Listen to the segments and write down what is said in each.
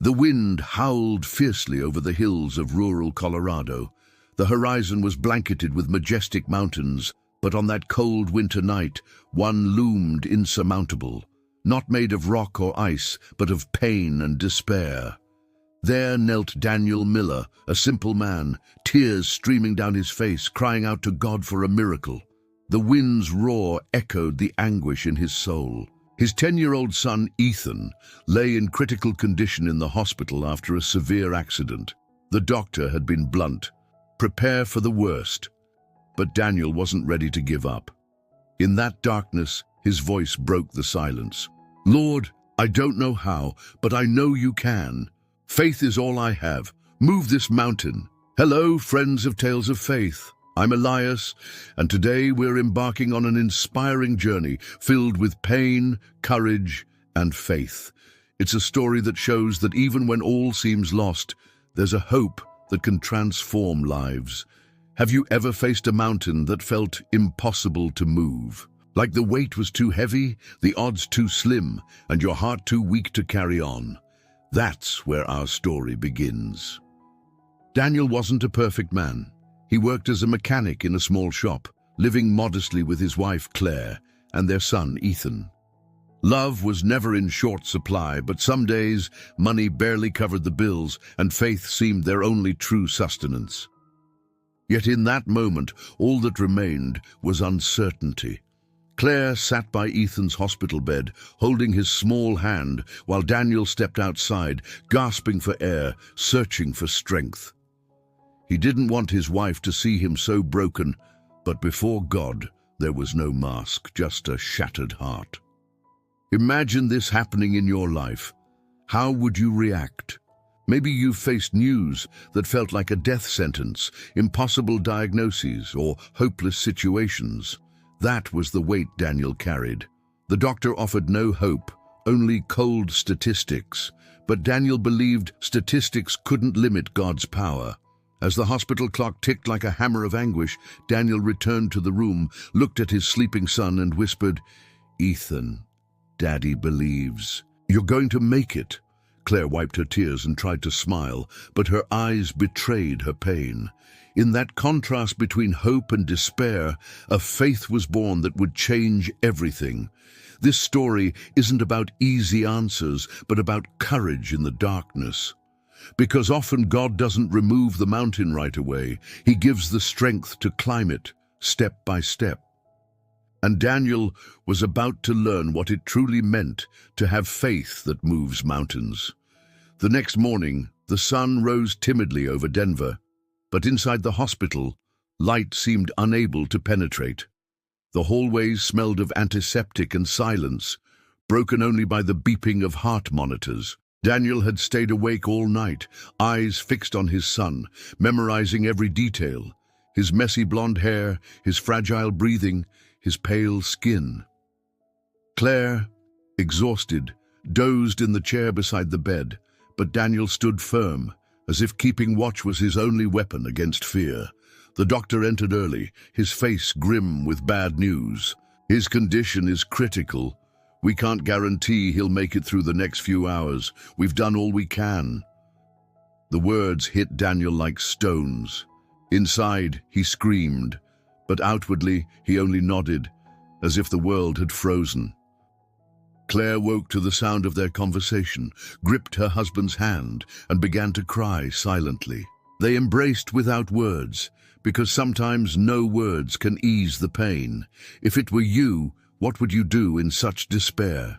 The wind howled fiercely over the hills of rural Colorado. The horizon was blanketed with majestic mountains, but on that cold winter night, one loomed insurmountable, not made of rock or ice, but of pain and despair. There knelt Daniel Miller, a simple man, tears streaming down his face, crying out to God for a miracle. The wind's roar echoed the anguish in his soul. His 10-year-old son, Ethan, lay in critical condition in the hospital after a severe accident. The doctor had been blunt: prepare for the worst. But Daniel wasn't ready to give up. In that darkness, his voice broke the silence. Lord, I don't know how, but I know you can. Faith is all I have. Move this mountain. Hello, friends of Tales of Faith. I'm Elias, and today we're embarking on an inspiring journey filled with pain, courage, and faith. It's a story that shows that even when all seems lost, there's a hope that can transform lives. Have you ever faced a mountain that felt impossible to move? Like the weight was too heavy, the odds too slim, and your heart too weak to carry on? That's where our story begins. Daniel wasn't a perfect man. He worked as a mechanic in a small shop, living modestly with his wife Claire and their son Ethan. Love was never in short supply, but some days money barely covered the bills and faith seemed their only true sustenance. Yet in that moment, all that remained was uncertainty. Claire sat by Ethan's hospital bed, holding his small hand, while Daniel stepped outside, gasping for air, searching for strength. He didn't want his wife to see him so broken, but before God, there was no mask, just a shattered heart. Imagine this happening in your life. How would you react? Maybe you've faced news that felt like a death sentence, impossible diagnoses, or hopeless situations. That was the weight Daniel carried. The doctor offered no hope, only cold statistics. But Daniel believed statistics couldn't limit God's power. As the hospital clock ticked like a hammer of anguish, Daniel returned to the room, looked at his sleeping son and whispered, "Ethan, Daddy believes. You're going to make it." Claire wiped her tears and tried to smile, but her eyes betrayed her pain. In that contrast between hope and despair, a faith was born that would change everything. This story isn't about easy answers, but about courage in the darkness. Because often God doesn't remove the mountain right away. He gives the strength to climb it, step by step. And Daniel was about to learn what it truly meant to have faith that moves mountains. The next morning, the sun rose timidly over Denver, but inside the hospital, light seemed unable to penetrate. The hallways smelled of antiseptic and silence, broken only by the beeping of heart monitors. Daniel had stayed awake all night, eyes fixed on his son, memorizing every detail: his messy blonde hair, his fragile breathing, his pale skin. Claire, exhausted, dozed in the chair beside the bed, but Daniel stood firm, as if keeping watch was his only weapon against fear. The doctor entered early, his face grim with bad news. "His condition is critical. We can't guarantee he'll make it through the next few hours. We've done all we can." The words hit Daniel like stones. Inside, he screamed, but outwardly, he only nodded, as if the world had frozen. Claire woke to the sound of their conversation, gripped her husband's hand, and began to cry silently. They embraced without words, because sometimes no words can ease the pain. If it were you, what would you do in such despair?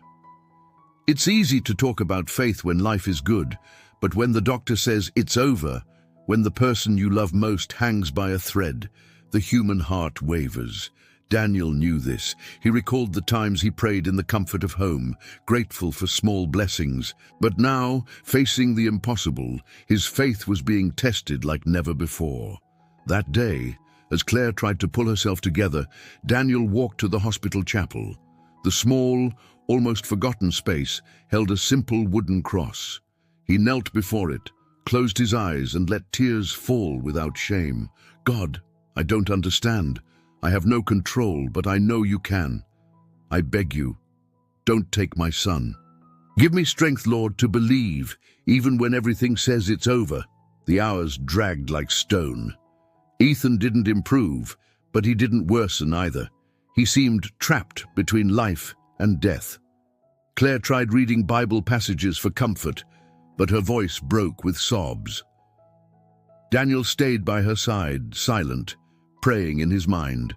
It's easy to talk about faith when life is good, but when the doctor says it's over, when the person you love most hangs by a thread, the human heart wavers. Daniel knew this. He recalled the times he prayed in the comfort of home, grateful for small blessings. But now, facing the impossible, his faith was being tested like never before. That day, as Claire tried to pull herself together, Daniel walked to the hospital chapel. The small, almost forgotten space held a simple wooden cross. He knelt before it, closed his eyes, and let tears fall without shame. "God, I don't understand. I have no control, but I know you can. I beg you, don't take my son." Give me strength, Lord, to believe, even when everything says it's over. The hours dragged like stone. Ethan didn't improve, but he didn't worsen either. He seemed trapped between life and death. Claire tried reading Bible passages for comfort, but her voice broke with sobs. Daniel stayed by her side, silent, praying in his mind.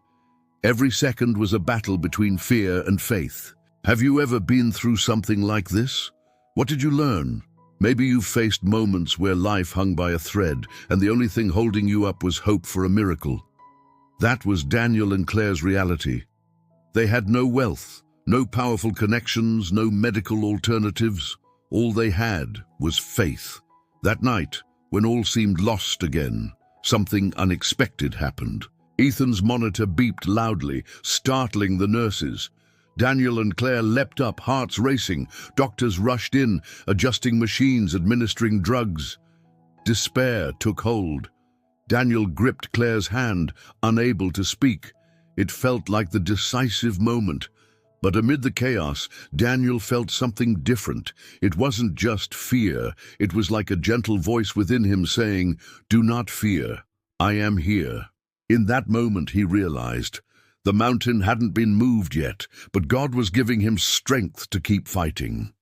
Every second was a battle between fear and faith. Have you ever been through something like this? What did you learn? Maybe you've faced moments where life hung by a thread, and the only thing holding you up was hope for a miracle. That was Daniel and Claire's reality. They had no wealth, no powerful connections, no medical alternatives. All they had was faith. That night, when all seemed lost again, something unexpected happened. Ethan's monitor beeped loudly, startling the nurses. Daniel and Claire leapt up, hearts racing. Doctors rushed in, adjusting machines, administering drugs. Despair took hold. Daniel gripped Claire's hand, unable to speak. It felt like the decisive moment. But amid the chaos, Daniel felt something different. It wasn't just fear. It was like a gentle voice within him saying, "Do not fear. I am here." In that moment, he realized the mountain hadn't been moved yet, but God was giving him strength to keep fighting.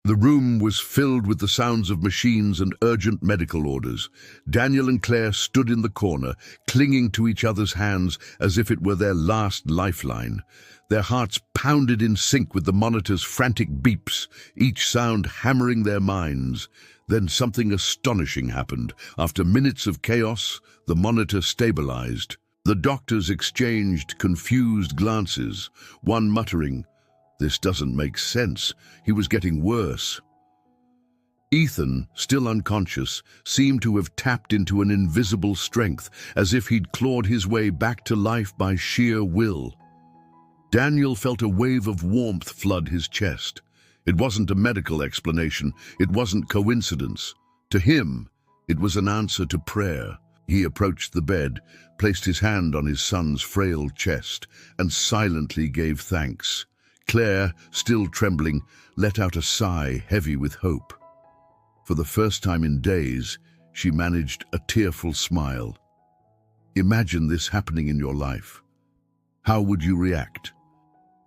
The room was filled with the sounds of machines and urgent medical orders. Daniel and Claire stood in the corner, clinging to each other's hands as if it were their last lifeline. Their hearts pounded in sync with the monitor's frantic beeps, each sound hammering their minds. Then something astonishing happened. After minutes of chaos, the monitor stabilized. The doctors exchanged confused glances, one muttering, "This doesn't make sense." He was getting worse. Ethan, still unconscious, seemed to have tapped into an invisible strength, as if he'd clawed his way back to life by sheer will. Daniel felt a wave of warmth flood his chest. It wasn't a medical explanation. It wasn't coincidence. To him, it was an answer to prayer. He approached the bed, placed his hand on his son's frail chest, and silently gave thanks. Claire, still trembling, let out a sigh heavy with hope. For the first time in days, she managed a tearful smile. Imagine this happening in your life. How would you react?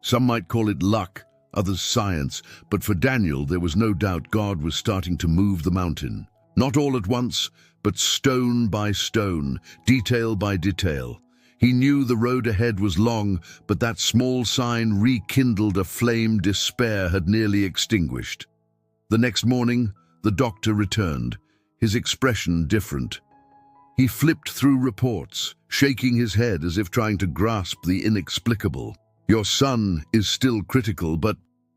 Some might call it luck, others science, but for Daniel there was no doubt God was starting to move the mountain. Not all at once, but stone by stone, detail by detail. He knew the road ahead was long, but that small sign rekindled a flame despair had nearly extinguished. The next morning, the doctor returned, his expression different. He flipped through reports, shaking his head as if trying to grasp the inexplicable. "Your son is still critical, but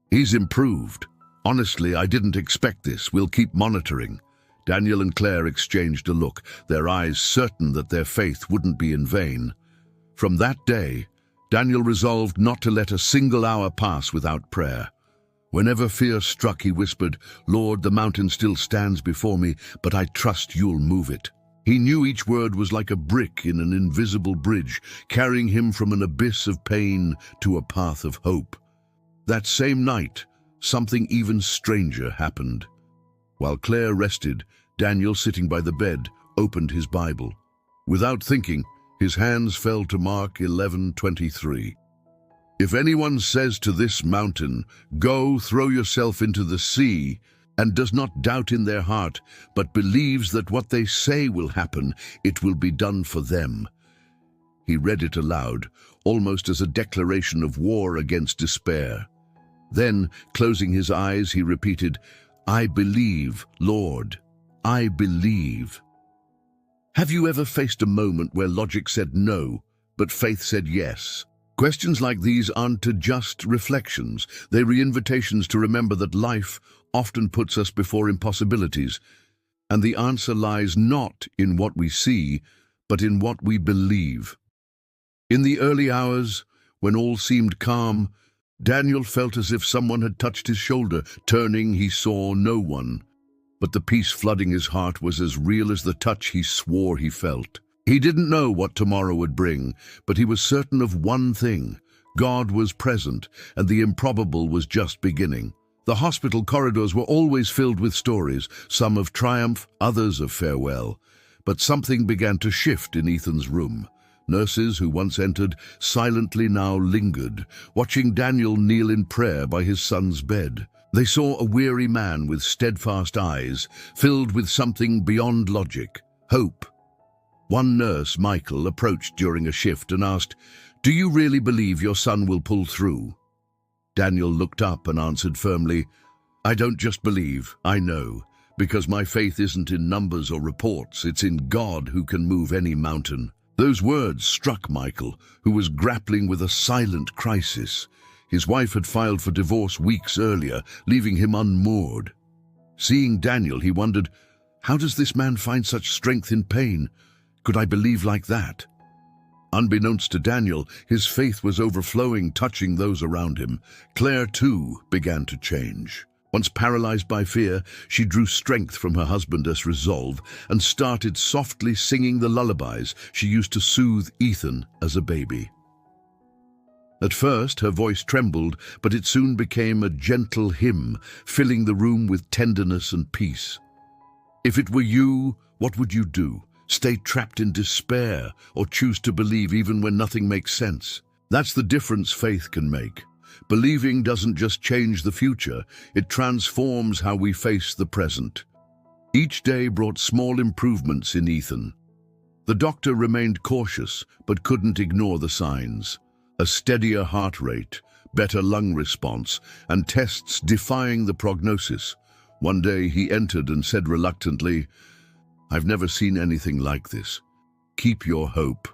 he's improved. Honestly, I didn't expect this. We'll keep monitoring." Daniel and Claire exchanged a look, their eyes certain that their faith wouldn't be in vain. From that day, Daniel resolved not to let a single hour pass without prayer. Whenever fear struck, he whispered, "Lord, the mountain still stands before me, but I trust you'll move it." He knew each word was like a brick in an invisible bridge, carrying him from an abyss of pain to a path of hope. That same night, something even stranger happened. While Claire rested, Daniel, sitting by the bed, opened his Bible. Without thinking, his hands fell to Mark 11:23. "If anyone says to this mountain, 'Go, throw yourself into the sea,' and does not doubt in their heart, but believes that what they say will happen, it will be done for them." He read it aloud, almost as a declaration of war against despair. Then, closing his eyes, he repeated, "I believe, Lord, I believe." Have you ever faced a moment where logic said no, but faith said yes? Questions like these aren't just reflections. They're invitations to remember that life often puts us before impossibilities, and the answer lies not in what we see, but in what we believe. In the early hours, when all seemed calm, Daniel felt as if someone had touched his shoulder. Turning, he saw no one. But the peace flooding his heart was as real as the touch he swore he felt. He didn't know what tomorrow would bring, but he was certain of one thing. God was present, and the improbable was just beginning. The hospital corridors were always filled with stories, some of triumph, others of farewell. But something began to shift in Ethan's room. Nurses who once entered silently now lingered, watching Daniel kneel in prayer by his son's bed. They saw a weary man with steadfast eyes, filled with something beyond logic, hope. One nurse, Michael, approached during a shift and asked, "Do you really believe your son will pull through?" Daniel looked up and answered firmly, "I don't just believe, I know, because my faith isn't in numbers or reports, it's in God who can move any mountain." Those words struck Michael, who was grappling with a silent crisis. His wife had filed for divorce weeks earlier, leaving him unmoored. Seeing Daniel, he wondered, how does this man find such strength in pain? Could I believe like that? Unbeknownst to Daniel, his faith was overflowing, touching those around him. Claire, too, began to change. Once paralyzed by fear, she drew strength from her husband's resolve and started softly singing the lullabies she used to soothe Ethan as a baby. At first, her voice trembled, but it soon became a gentle hymn, filling the room with tenderness and peace. If it were you, what would you do? Stay trapped in despair, or choose to believe even when nothing makes sense? That's the difference faith can make. Believing doesn't just change the future, it transforms how we face the present. Each day brought small improvements in Ethan. The doctor remained cautious, but couldn't ignore the signs. A steadier heart rate, better lung response, and tests defying the prognosis. One day he entered and said reluctantly, "I've never seen anything like this. Keep your hope."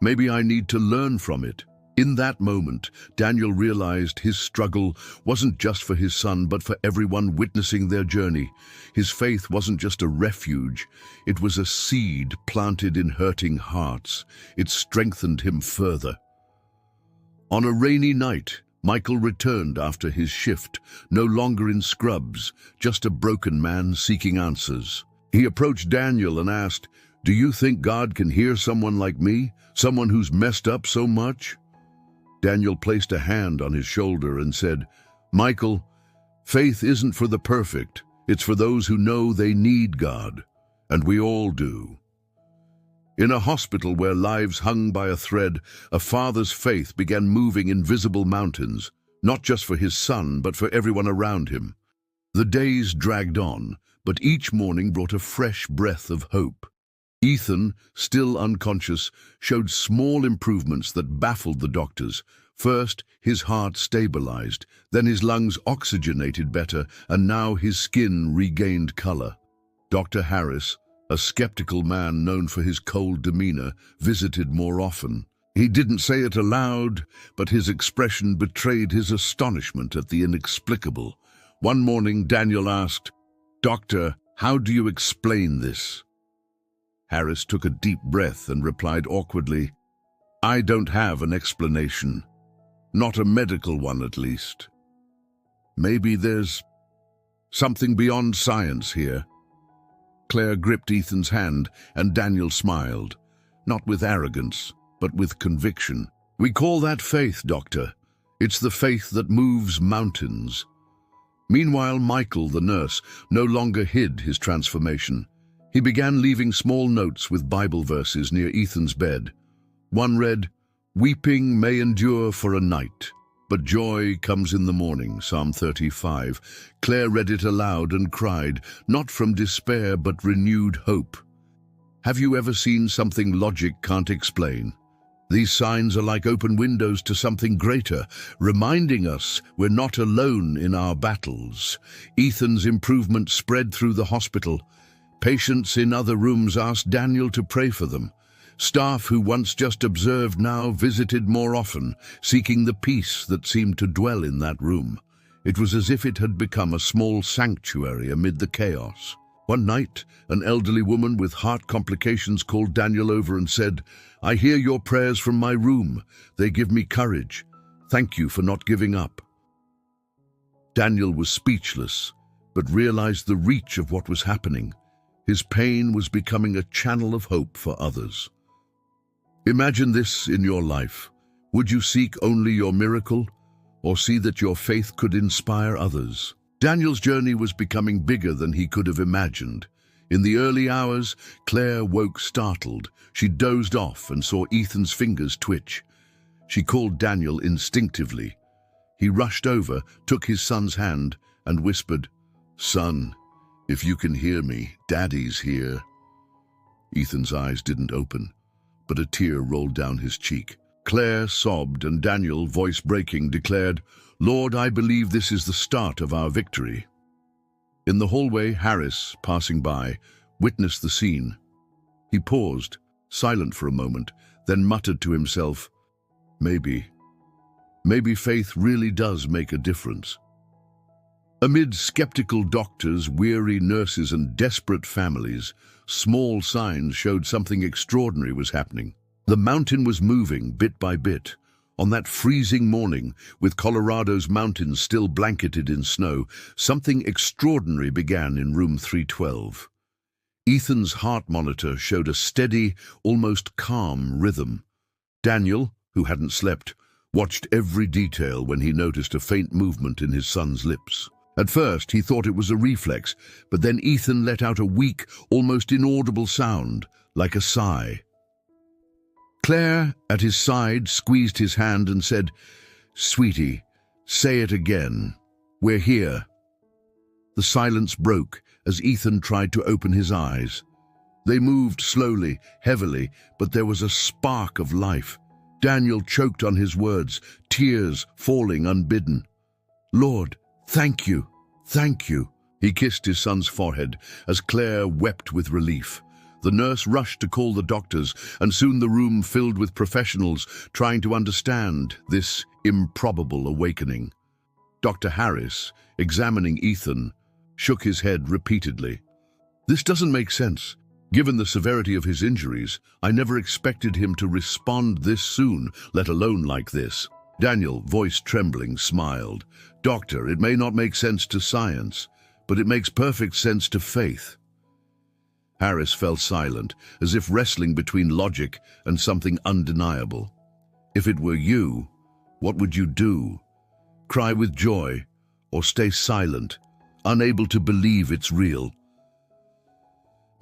Maybe I need to learn from it. In that moment, Daniel realized his struggle wasn't just for his son, but for everyone witnessing their journey. His faith wasn't just a refuge, it was a seed planted in hurting hearts. It strengthened him further. On a rainy night, Michael returned after his shift, no longer in scrubs, just a broken man seeking answers. He approached Daniel and asked, "Do you think God can hear someone like me, someone who's messed up so much?" Daniel placed a hand on his shoulder and said, "Michael, faith isn't for the perfect, it's for those who know they need God, and we all do." In a hospital where lives hung by a thread, a father's faith began moving invisible mountains, not just for his son, but for everyone around him. The days dragged on, but each morning brought a fresh breath of hope. Ethan, still unconscious, showed small improvements that baffled the doctors. First, his heart stabilized, then his lungs oxygenated better, and now his skin regained color. Dr. Harris, a skeptical man known for his cold demeanor, visited more often. He didn't say it aloud, but his expression betrayed his astonishment at the inexplicable. One morning, Daniel asked, "Doctor, how do you explain this?" Harris took a deep breath and replied awkwardly, "I don't have an explanation. Not a medical one, at least. Maybe there's something beyond science here." Claire gripped Ethan's hand, and Daniel smiled, not with arrogance, but with conviction. "We call that faith, Doctor. It's the faith that moves mountains." Meanwhile, Michael, the nurse, no longer hid his transformation. He began leaving small notes with Bible verses near Ethan's bed. One read, "Weeping may endure for a night, but joy comes in the morning," Psalm 35. Claire read it aloud and cried, not from despair but renewed hope. Have you ever seen something logic can't explain? These signs are like open windows to something greater, reminding us we're not alone in our battles. Ethan's improvement spread through the hospital. Patients in other rooms asked Daniel to pray for them. Staff who once just observed now visited more often, seeking the peace that seemed to dwell in that room. It was as if it had become a small sanctuary amid the chaos. One night, an elderly woman with heart complications called Daniel over and said, "I hear your prayers from my room. They give me courage. Thank you for not giving up." Daniel was speechless, but realized the reach of what was happening. His pain was becoming a channel of hope for others. Imagine this in your life. Would you seek only your miracle, or see that your faith could inspire others. Daniel's journey was becoming bigger than he could have imagined. In the early hours, Claire woke startled. She dozed off and saw Ethan's fingers twitch. She called Daniel instinctively. He rushed over, took his son's hand, and whispered, "Son, if you can hear me, Daddy's here." Ethan's eyes didn't open, but a tear rolled down his cheek. Claire sobbed, and Daniel, voice breaking, declared, "Lord, I believe this is the start of our victory." In the hallway, Harris, passing by, witnessed the scene. He paused, silent for a moment, then muttered to himself, Maybe faith really does make a difference." Amid skeptical doctors, weary nurses, and desperate families, small signs showed something extraordinary was happening. The mountain was moving bit by bit. On that freezing morning, with Colorado's mountains still blanketed in snow, something extraordinary began in room 312. Ethan's heart monitor showed a steady, almost calm rhythm. Daniel, who hadn't slept, watched every detail when he noticed a faint movement in his son's lips. At first, he thought it was a reflex, but then Ethan let out a weak, almost inaudible sound, like a sigh. Claire, at his side, squeezed his hand and said, "Sweetie, say it again. We're here." The silence broke as Ethan tried to open his eyes. They moved slowly, heavily, but there was a spark of life. Daniel choked on his words, tears falling unbidden. "Lord, thank you, thank you." He kissed his son's forehead as Claire wept with relief. The nurse rushed to call the doctors, and soon the room filled with professionals trying to understand this improbable awakening. Dr. Harris, examining Ethan, shook his head repeatedly. "This doesn't make sense. Given the severity of his injuries, I never expected him to respond this soon, let alone like this." Daniel, voice trembling, smiled. "Doctor, it may not make sense to science, but it makes perfect sense to faith." Harris fell silent, as if wrestling between logic and something undeniable. "If it were you, what would you do? Cry with joy, or stay silent, unable to believe it's real?"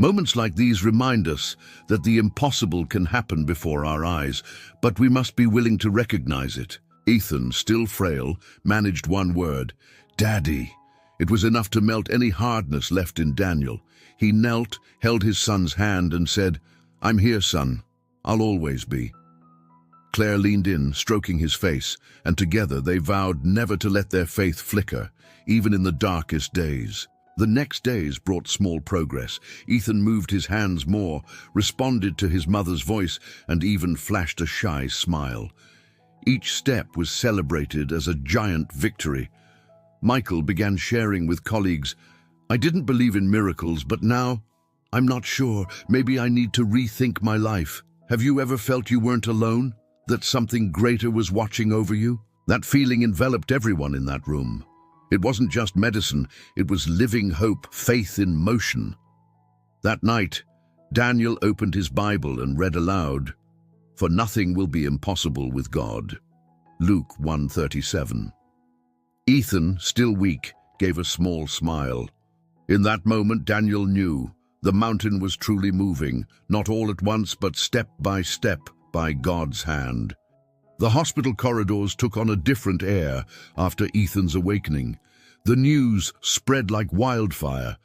Moments like these remind us that the impossible can happen before our eyes, but we must be willing to recognize it. Ethan, still frail, managed one word, "Daddy." It was enough to melt any hardness left in Daniel. He knelt, held his son's hand, and said, "I'm here, son. I'll always be." Claire leaned in, stroking his face, and together they vowed never to let their faith flicker, even in the darkest days. The next days brought small progress. Ethan moved his hands more, responded to his mother's voice, and even flashed a shy smile. Each step was celebrated as a giant victory. Michael began sharing with colleagues, "I didn't believe in miracles, but now, I'm not sure. Maybe I need to rethink my life." Have you ever felt you weren't alone? That something greater was watching over you? That feeling enveloped everyone in that room. It wasn't just medicine, it was living hope, faith in motion. That night, Daniel opened his Bible and read aloud, "For nothing will be impossible with God." Luke 1:37. Ethan, still weak, gave a small smile. In that moment, Daniel knew the mountain was truly moving, not all at once, but step by God's hand. The hospital corridors took on a different air after Ethan's awakening. The news spread like wildfire.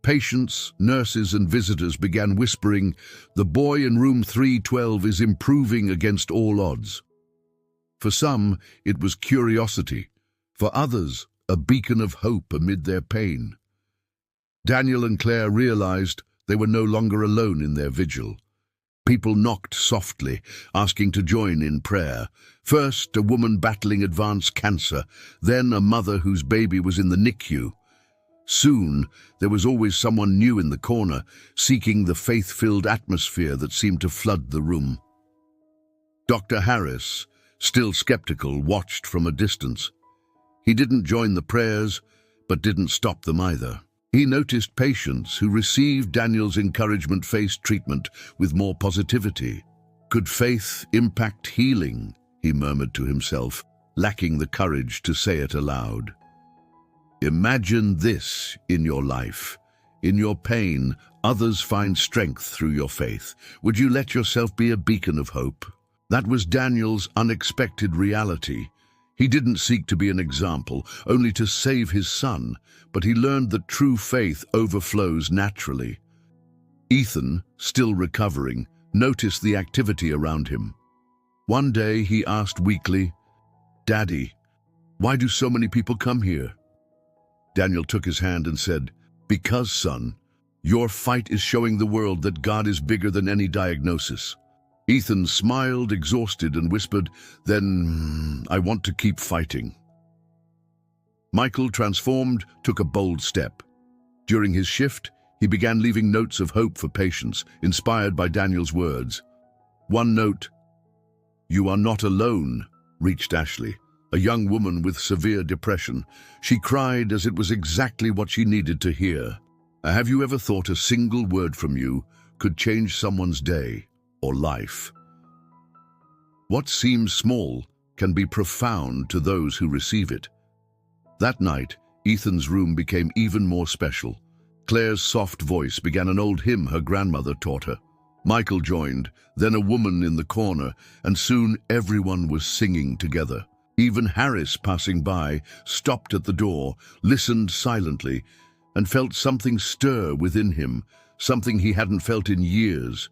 Patients, nurses, and visitors began whispering, "The boy in room 312 is improving against all odds." For some, it was curiosity. For others, a beacon of hope amid their pain. Daniel and Claire realized they were no longer alone in their vigil. People knocked softly, asking to join in prayer. First, a woman battling advanced cancer, then a mother whose baby was in the NICU. Soon, there was always someone new in the corner, seeking the faith-filled atmosphere that seemed to flood the room. Dr. Harris, still skeptical, watched from a distance. He didn't join the prayers, but didn't stop them either. He noticed patients who received Daniel's encouragement faced treatment with more positivity. Could faith impact healing? He murmured to himself. lacking the courage to say it aloud. Imagine this in your life. In your pain, others find strength through your faith. Would you let yourself be a beacon of hope? That was Daniel's unexpected reality. He didn't seek to be an example, only to save his son, but he learned that true faith overflows naturally. Ethan, still recovering, noticed the activity around him. One day he asked weakly, "Daddy, why do so many people come here?" Daniel took his hand and said, "Because, son, your fight is showing the world that God is bigger than any diagnosis." Ethan smiled, exhausted, and whispered, "Then I want to keep fighting." Michael, transformed, took a bold step. During his shift, he began leaving notes of hope for patients, inspired by Daniel's words. One note, "You are not alone," reached Ashley, a young woman with severe depression. She cried as it was exactly what she needed to hear. Have you ever thought a single word from you could change someone's day or life? What seems small can be profound to those who receive it. That night, Ethan's room became even more special. Claire's soft voice began an old hymn her grandmother taught her. Michael joined, then a woman in the corner, and soon everyone was singing together. Even Harris, passing by, stopped at the door, listened silently, and felt something stir within him, something he hadn't felt in years.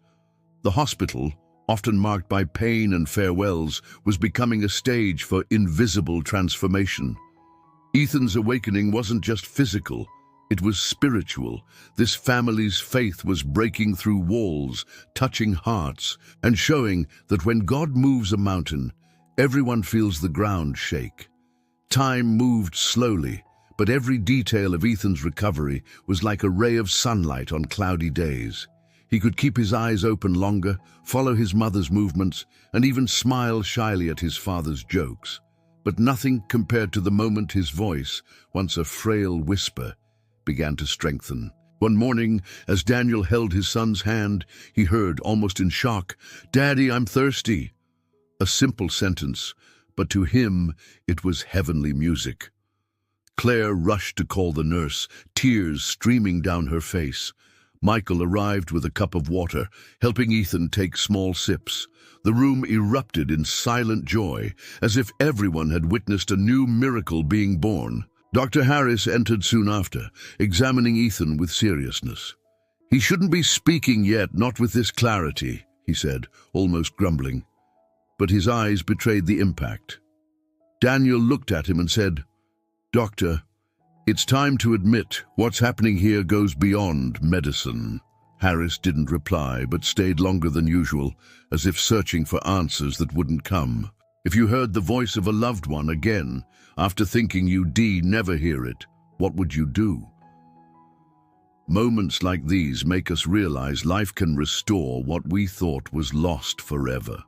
The hospital, often marked by pain and farewells, was becoming a stage for invisible transformation. Ethan's awakening wasn't just physical, it was spiritual. This family's faith was breaking through walls, touching hearts, and showing that when God moves a mountain, everyone feels the ground shake. Time moved slowly, but every detail of Ethan's recovery was like a ray of sunlight on cloudy days. He could keep his eyes open longer, follow his mother's movements, and even smile shyly at his father's jokes. But nothing compared to the moment his voice, once a frail whisper, began to strengthen. One morning, as Daniel held his son's hand, he heard, almost in shock, "Daddy, I'm thirsty." A simple sentence, but to him it was heavenly music. Claire rushed to call the nurse, tears streaming down her face. Michael arrived with a cup of water, helping Ethan take small sips. The room erupted in silent joy, as if everyone had witnessed a new miracle being born. Dr. Harris entered soon after, examining Ethan with seriousness. "He shouldn't be speaking yet, not with this clarity," he said, almost grumbling. But his eyes betrayed the impact. Daniel looked at him and said, "Doctor, it's time to admit what's happening here goes beyond medicine." Harris didn't reply, but stayed longer than usual, as if searching for answers that wouldn't come. If you heard the voice of a loved one again, after thinking you'd never hear it, what would you do? Moments like these make us realize life can restore what we thought was lost forever.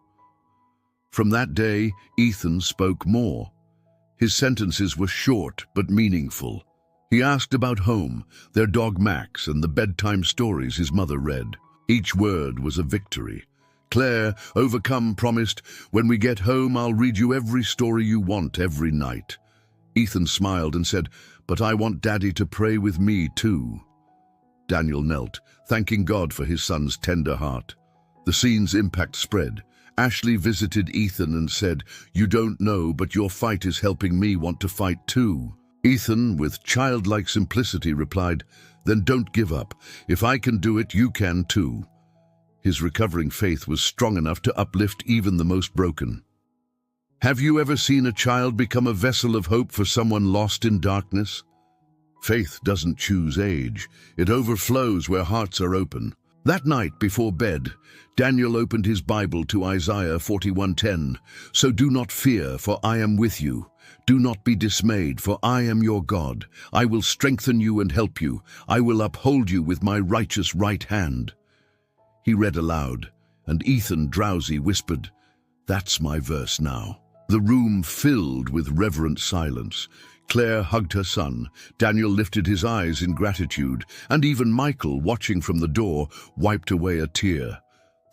From that day, Ethan spoke more. His sentences were short but meaningful. He asked about home, their dog Max, and the bedtime stories his mother read. Each word was a victory. Claire, overcome, promised, "When we get home, I'll read you every story you want every night." Ethan smiled and said, "But I want Daddy to pray with me too." Daniel knelt, thanking God for his son's tender heart. The scene's impact spread. Ashley visited Ethan and said, "You don't know, but your fight is helping me want to fight too." Ethan, with childlike simplicity, replied, "Then don't give up. If I can do it, you can too." His recovering faith was strong enough to uplift even the most broken. Have you ever seen a child become a vessel of hope for someone lost in darkness? Faith doesn't choose age. It overflows where hearts are open. That night before bed, Daniel opened his Bible to Isaiah 41:10. "So do not fear, for I am with you. Do not be dismayed, for I am your God. I will strengthen you and help you. I will uphold you with my righteous right hand." He read aloud, and Ethan, drowsy, whispered, "That's my verse now." The room filled with reverent silence. Claire hugged her son. Daniel lifted his eyes in gratitude, and even Michael, watching from the door, wiped away a tear.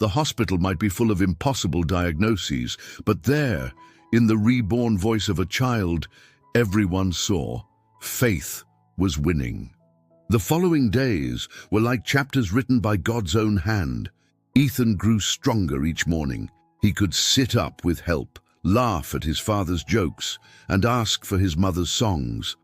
The hospital might be full of impossible diagnoses, but there, In the reborn voice of a child, everyone saw faith was winning. The following days were like chapters written by God's own hand. Ethan grew stronger each morning. He could sit up with help, laugh at his father's jokes, and ask for his mother's songs.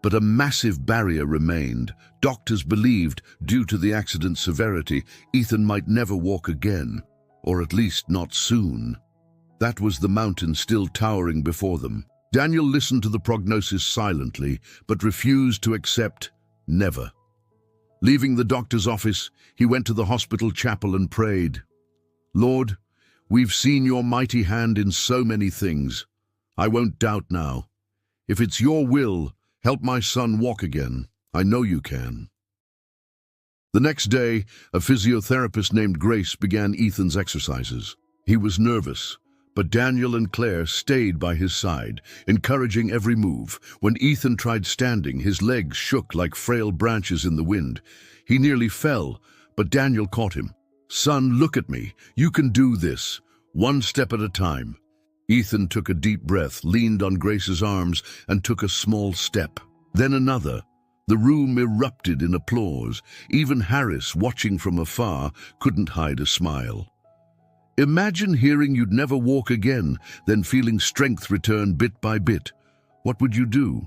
But a massive barrier remained. Doctors believed, due to the accident's severity, Ethan might never walk again, or at least not soon. That was the mountain still towering before them. Daniel listened to the prognosis silently, but refused to accept never. Leaving the doctor's office, he went to the hospital chapel and prayed, "Lord, we've seen your mighty hand in so many things. I won't doubt now. If it's your will, help my son walk again. I know you can." The next day, a physiotherapist named Grace began Ethan's exercises. He was nervous, but Daniel and Claire stayed by his side, encouraging every move. When Ethan tried standing, his legs shook like frail branches in the wind. He nearly fell, but Daniel caught him. "Son, look at me. You can do this. One step at a time." Ethan took a deep breath, leaned on Grace's arms, and took a small step. Then another. The room erupted in applause. Even Harris, watching from afar, couldn't hide a smile. Imagine hearing you'd never walk again, then feeling strength return bit by bit. What would you do?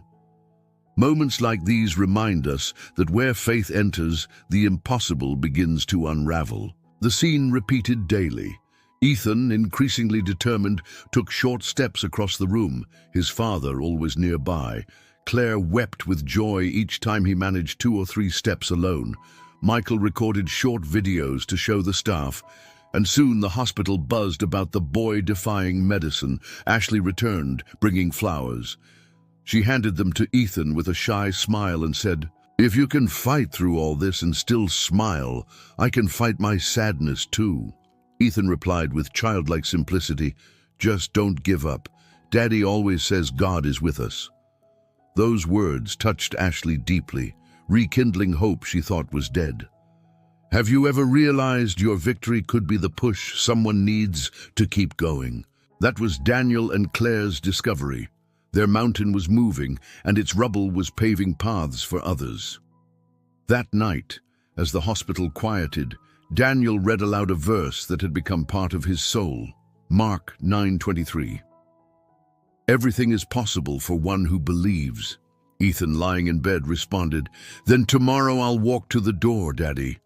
Moments like these remind us that where faith enters, the impossible begins to unravel. The scene repeated daily. Ethan, increasingly determined, took short steps across the room, his father always nearby. Claire wept with joy each time he managed 2 or 3 steps alone. Michael recorded short videos to show the staff, and soon the hospital buzzed about the boy-defying medicine. Ashley returned, bringing flowers. She handed them to Ethan with a shy smile and said, "If you can fight through all this and still smile, I can fight my sadness too." Ethan replied with childlike simplicity, "Just don't give up. Daddy always says God is with us." Those words touched Ashley deeply, rekindling hope she thought was dead. Have you ever realized your victory could be the push someone needs to keep going? That was Daniel and Claire's discovery. Their mountain was moving, and its rubble was paving paths for others. That night, as the hospital quieted, Daniel read aloud a verse that had become part of his soul. Mark 9:23. "Everything is possible for one who believes." Ethan, lying in bed, responded, "Then tomorrow I'll walk to the door, Daddy."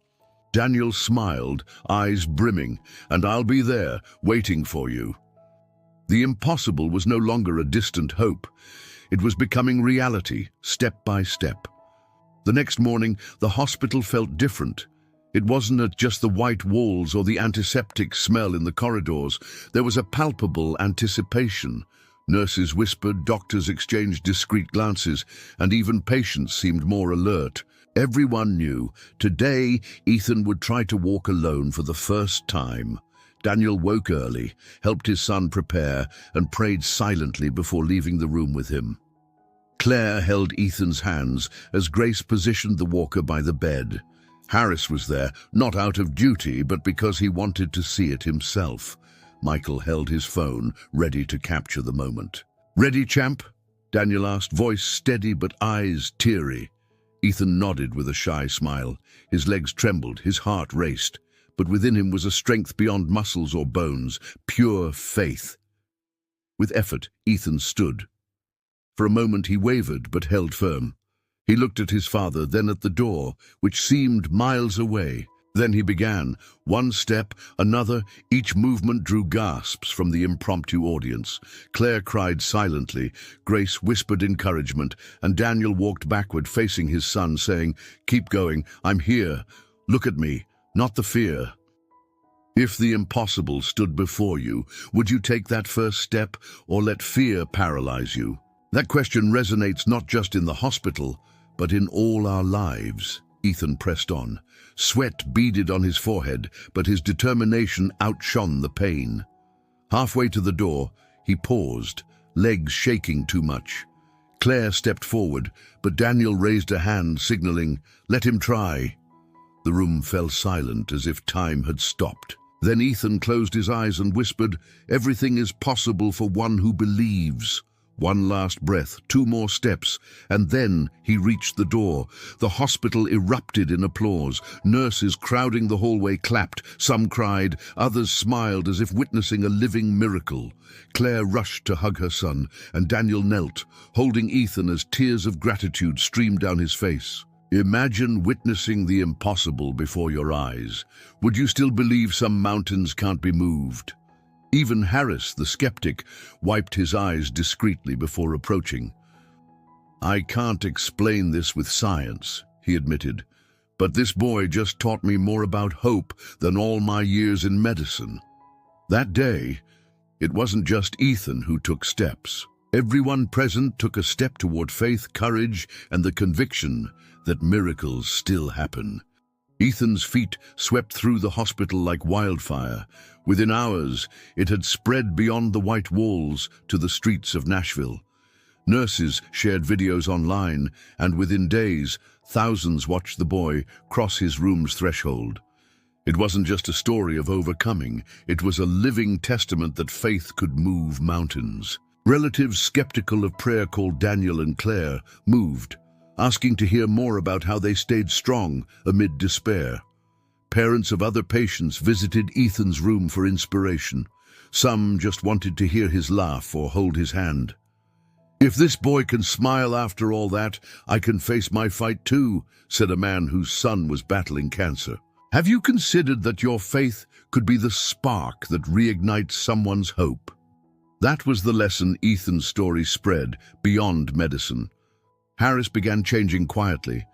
Daniel smiled, eyes brimming, "And I'll be there, waiting for you." The impossible was no longer a distant hope. It was becoming reality, step by step. The next morning, the hospital felt different. It wasn't just the white walls or the antiseptic smell in the corridors. There was a palpable anticipation. Nurses whispered, doctors exchanged discreet glances, and even patients seemed more alert. Everyone knew, today Ethan would try to walk alone for the first time. Daniel woke early, helped his son prepare, and prayed silently before leaving the room with him. Claire held Ethan's hands as Grace positioned the walker by the bed. Harris was there, not out of duty, but because he wanted to see it himself. Michael held his phone, ready to capture the moment. "Ready, champ?" Daniel asked, voice steady but eyes teary. Ethan nodded with a shy smile. His legs trembled, his heart raced, but within him was a strength beyond muscles or bones, pure faith. With effort, Ethan stood. For a moment he wavered but held firm. He looked at his father, then at the door, which seemed miles away. Then he began, one step, another. Each movement drew gasps from the impromptu audience. Claire cried silently, Grace whispered encouragement, and Daniel walked backward, facing his son, saying, "Keep going, I'm here. Look at me, not the fear." If the impossible stood before you, would you take that first step or let fear paralyze you? That question resonates not just in the hospital, but in all our lives. Ethan pressed on. Sweat beaded on his forehead, but his determination outshone the pain. Halfway to the door, he paused, legs shaking too much. Claire stepped forward, but Daniel raised a hand, signaling, "Let him try." The room fell silent, as if time had stopped. Then Ethan closed his eyes and whispered, "Everything is possible for one who believes." One last breath, 2 more steps, and then he reached the door. The hospital erupted in applause. Nurses crowding the hallway clapped. Some cried, others smiled as if witnessing a living miracle. Claire rushed to hug her son, and Daniel knelt, holding Ethan as tears of gratitude streamed down his face. Imagine witnessing the impossible before your eyes. Would you still believe some mountains can't be moved? Even Harris, the skeptic, wiped his eyes discreetly before approaching. "I can't explain this with science," he admitted, "but this boy just taught me more about hope than all my years in medicine." That day, it wasn't just Ethan who took steps. Everyone present took a step toward faith, courage, and the conviction that miracles still happen. Ethan's feet swept through the hospital like wildfire. Within hours, it had spread beyond the white walls to the streets of Nashville. Nurses shared videos online, and within days, thousands watched the boy cross his room's threshold. It wasn't just a story of overcoming, it was a living testament that faith could move mountains. Relatives skeptical of prayer called Daniel and Claire moved, asking to hear more about how they stayed strong amid despair. Parents of other patients visited Ethan's room for inspiration. Some just wanted to hear his laugh or hold his hand. "If this boy can smile after all that, I can face my fight too," said a man whose son was battling cancer. Have you considered that your faith could be the spark that reignites someone's hope? That was the lesson Ethan's story spread beyond medicine. Harris began changing quietly.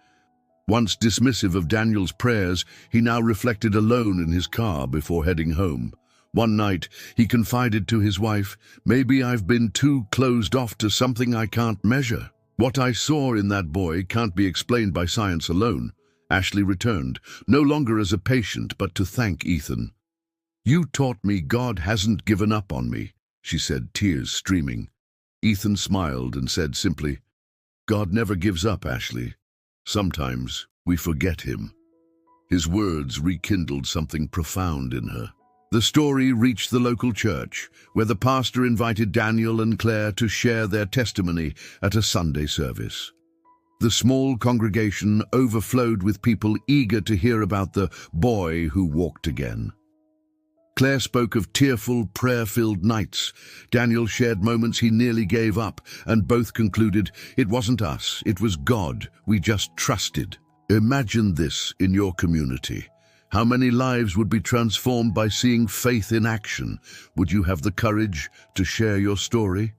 Once dismissive of Daniel's prayers, he now reflected alone in his car before heading home. One night, he confided to his wife, "Maybe I've been too closed off to something I can't measure. What I saw in that boy can't be explained by science alone." Ashley returned, no longer as a patient, but to thank Ethan. "You taught me God hasn't given up on me," she said, tears streaming. Ethan smiled and said simply, "God never gives up, Ashley. Sometimes we forget him." His words rekindled something profound in her. The story reached the local church, where the pastor invited Daniel and Claire to share their testimony at a Sunday service. The small congregation overflowed with people eager to hear about the boy who walked again. Claire spoke of tearful, prayer-filled nights. Daniel shared moments he nearly gave up, and both concluded, "It wasn't us, it was God. We just trusted." Imagine this in your community. How many lives would be transformed by seeing faith in action? Would you have the courage to share your story?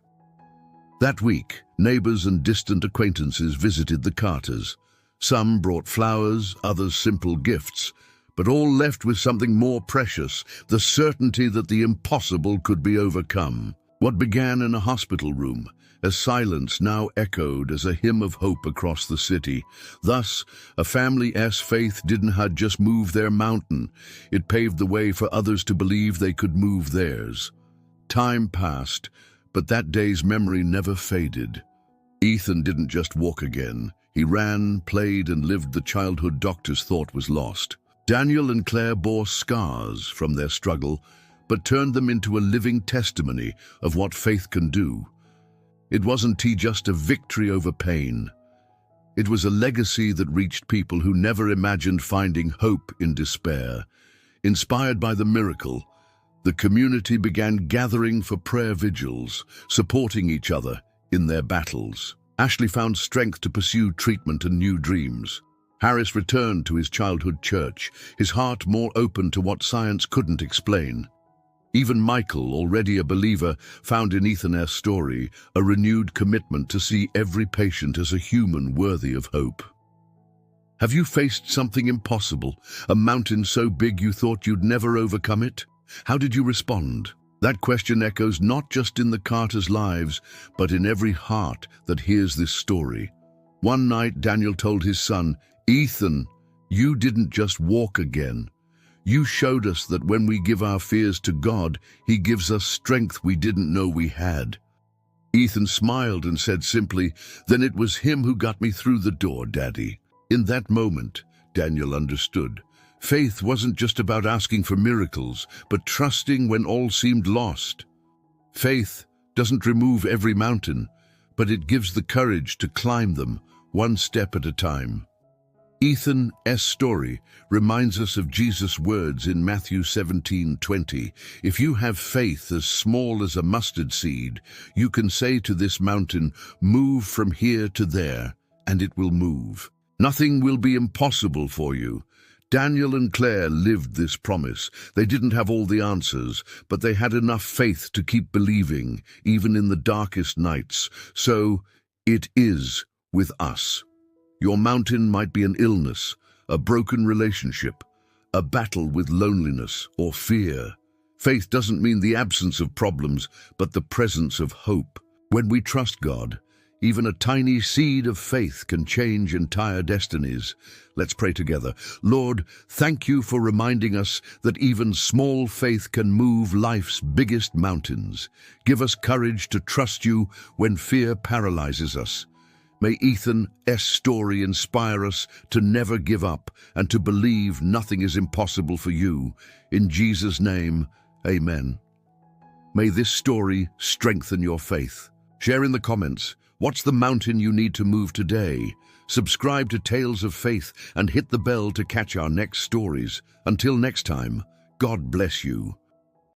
That week, neighbors and distant acquaintances visited the Carters. Some brought flowers, others simple gifts, but all left with something more precious, the certainty that the impossible could be overcome. What began in a hospital room, a silence now echoed as a hymn of hope across the city. Thus, a family's faith didn't just move their mountain, it paved the way for others to believe they could move theirs. Time passed, but that day's memory never faded. Ethan didn't just walk again. He ran, played, and lived the childhood doctors thought was lost. Daniel and Claire bore scars from their struggle, but turned them into a living testimony of what faith can do. It wasn't just a victory over pain. It was a legacy that reached people who never imagined finding hope in despair. Inspired by the miracle, the community began gathering for prayer vigils, supporting each other in their battles. Ashley found strength to pursue treatment and new dreams. Harris returned to his childhood church, his heart more open to what science couldn't explain. Even Michael, already a believer, found in Ethan's story a renewed commitment to see every patient as a human worthy of hope. Have you faced something impossible, a mountain so big you thought you'd never overcome it? How did you respond? That question echoes not just in the Carters' lives, but in every heart that hears this story. One night, Daniel told his son, "Ethan, you didn't just walk again. You showed us that when we give our fears to God, He gives us strength we didn't know we had." Ethan smiled and said simply, "Then it was Him who got me through the door, Daddy." In that moment, Daniel understood. Faith wasn't just about asking for miracles, but trusting when all seemed lost. Faith doesn't remove every mountain, but it gives the courage to climb them one step at a time. Ethan's story reminds us of Jesus' words in Matthew 17:20. If you have faith as small as a mustard seed, you can say to this mountain, "Move from here to there," and it will move. Nothing will be impossible for you. Daniel and Claire lived this promise. They didn't have all the answers, but they had enough faith to keep believing, even in the darkest nights. So it is with us. Your mountain might be an illness, a broken relationship, a battle with loneliness or fear. Faith doesn't mean the absence of problems, but the presence of hope. When we trust God, even a tiny seed of faith can change entire destinies. Let's pray together. Lord, thank you for reminding us that even small faith can move life's biggest mountains. Give us courage to trust you when fear paralyzes us. May Ethan's story inspire us to never give up and to believe nothing is impossible for you. In Jesus' name, amen. May this story strengthen your faith. Share in the comments, what's the mountain you need to move today? Subscribe to Tales of Faith and hit the bell to catch our next stories. Until next time, God bless you.